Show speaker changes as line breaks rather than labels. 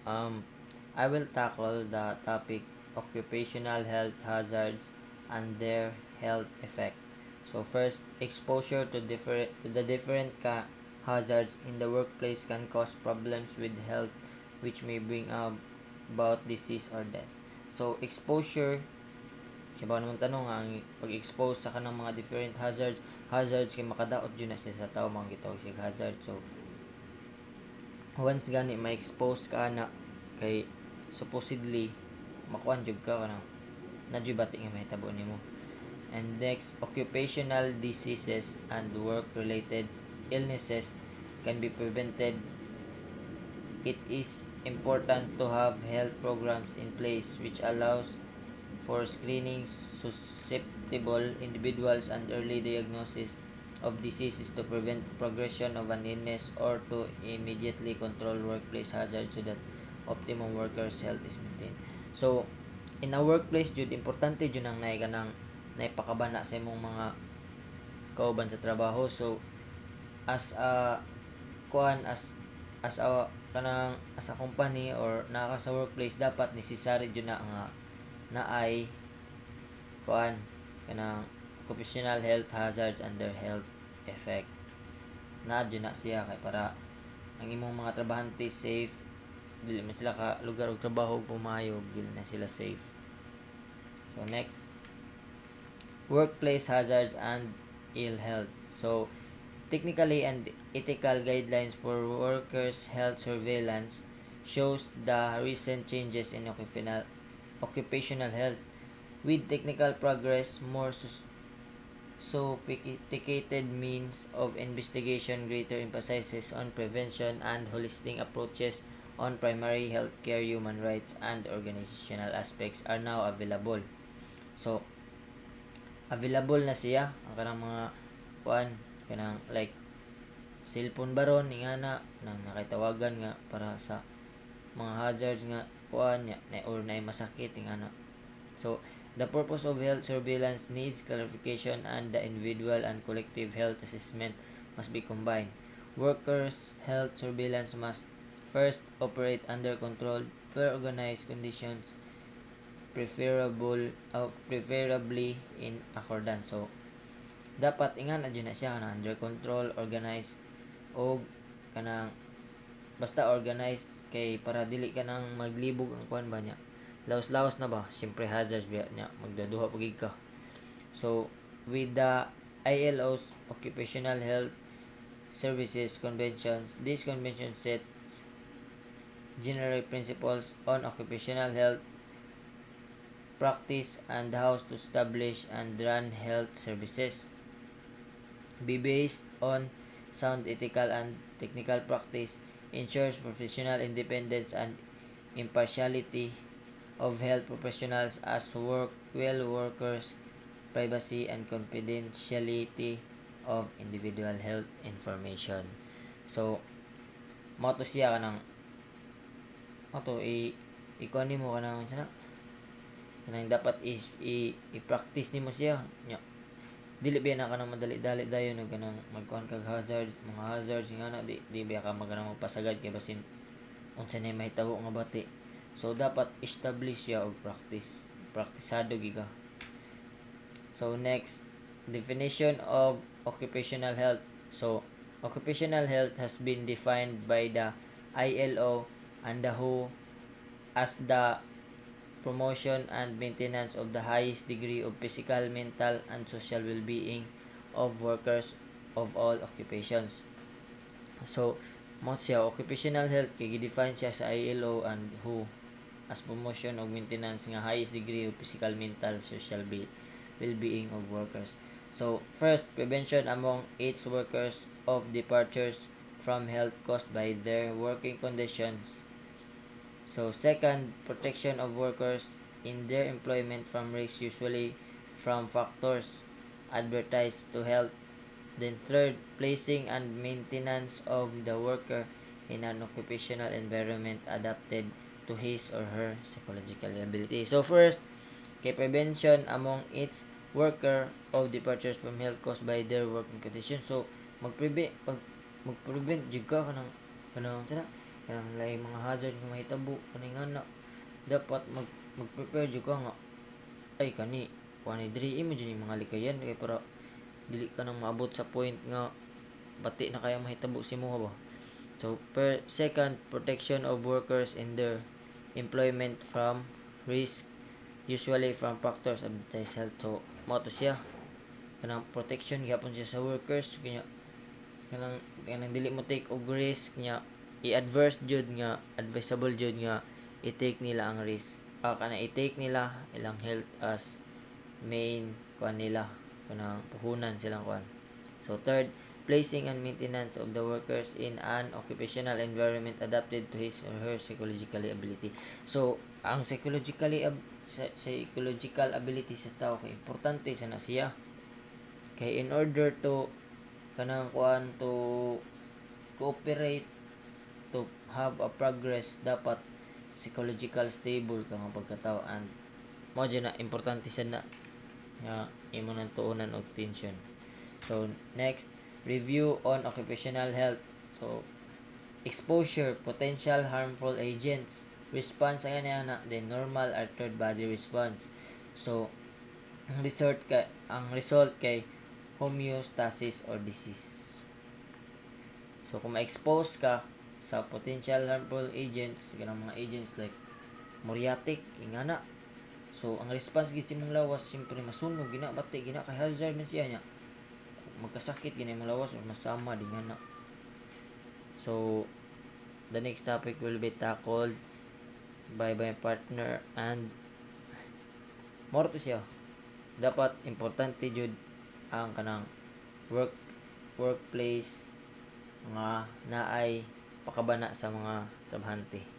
I will tackle the topic occupational health hazards and their health effect. So first, exposure to the different hazards in the workplace can cause problems with health which may bring about disease or death. So exposure, kaya ba naman tanong ang pag-expose sa kanang mga different hazards kay makadaot yun na siya sa tao mga gitawag siya hazard. So once gani ma-expose ka na kay supposedly makuan jud ka kanang nadyo bati nga mahitabo nimo. And next, occupational diseases and work-related illnesses can be prevented. It is important to have health programs in place which allows for screening susceptible individuals and early diagnosis of diseases to prevent progression of an illness or to immediately control workplace hazards so that optimum workers' health is maintained. So, in a workplace, jud importante jud ang naipakabana sa imong mga kauban sa trabaho. So, as a kuan as a company or naka sa workplace, dapat necessary jud na nga naay kuan kanang occupational health hazards and their health effect. Na jud na siya kay para ang imong mga trabahante safe, dili man sila ka lugar og trabaho pumayo, dili na sila safe. So next, workplace hazards and ill health. So technically and ethical guidelines for workers' health surveillance shows the recent changes in occupational health. With technical progress, more sophisticated means of investigation, greater emphasis on prevention and holistic approaches on primary health care, human rights, and organizational aspects are now available. So, available na siya ang kanang mga kuan kanang like cellphone baron ingana nang nakitawagan nga para sa mga hazards nga kuan nya or na masakit ingana. So the purpose of health surveillance needs clarification and the individual and collective health assessment must be combined. Workers' health surveillance must first operate under controlled, well-organized conditions, preferably in accordance. So dapat ingan na na siya kanang under control, organized o kanang basta organized kay para dili ka nang maglibog ang kuan ba niya. Laos-laos na ba? Siyempre hazards biya niya magdaduha pagig ka. So with the ILO's Occupational Health Services Conventions, this convention sets general principles on occupational health practice and how to establish and run health services. Be based on sound ethical and technical practice, ensures professional independence and impartiality of health professionals as workers, privacy and confidentiality of individual health information. So, mo to siya kanang ato ikuan nimo kanang kanang dapat i-practice nimo siya nya dili biya na kanang madali-dali dayon og kanang magkuan kag mga hazards nga na di biya ka maganang magpasagad kay basin unsa nay mahitabo nga bati. So dapat establish siya og praktisado giga. So next, definition of occupational health. So occupational health has been defined by the ILO and the WHO as the promotion and maintenance of the highest degree of physical, mental, and social well-being of workers of all occupations. So, mo siya occupational health kay gidefine siya sa ILO and WHO as promotion of maintenance nga highest degree of physical, mental, social well-being of workers. So, first, prevention among its workers of departures from health caused by their working conditions. So second, protection of workers in their employment from risks usually from factors advertised to health. Then third, placing and maintenance of the worker in an occupational environment adapted to his or her psychological ability. So first, kay prevention among its worker of departures from health caused by their working conditions. So magprevent jud ka kanang kanang lain mga hazard nga mahitabo kani nga dapat mag-prepare jud ka nga ay kani kuani diri imo jud mga likayan kay para dili ka nang maabot sa point nga bati na kaya mahitabo si mo ba. So second, protection of workers in their employment from risk, usually from factors of the health. So mo to siya kanang protection gyapon siya sa workers kanya kanang dili mo take og risk nya i-adverse jud nga advisable jud nga i-take nila ang risk kana i-take nila ilang health as main kuan nila kanang puhunan silang kuan. So third, placing and maintenance of the workers in an occupational environment adapted to his or her psychological ability. So ang psychological ability sa tao kay importante sa na siya kay in order to kanang kuan to cooperate to have a progress dapat psychological stable ka nga pagkatao and mo na importante sa na nga imo nang tuunan og tension. So next, review on occupational health. So exposure, potential harmful agents, response ang na then normal or third body response. So ang result kay homeostasis or disease. So kung ma-expose ka sa potential harmful agents, ganang mga agents like muriatic, ingana. So ang response gid mong lawas simpre masunog gina bati gina kay hazard man siya nya. Magkasakit gina mong lawas o masama din ngana. So the next topic will be tackled by my partner and more to siya. Dapat importante jud ang kanang workplace nga naay pakabana sa mga trabahante.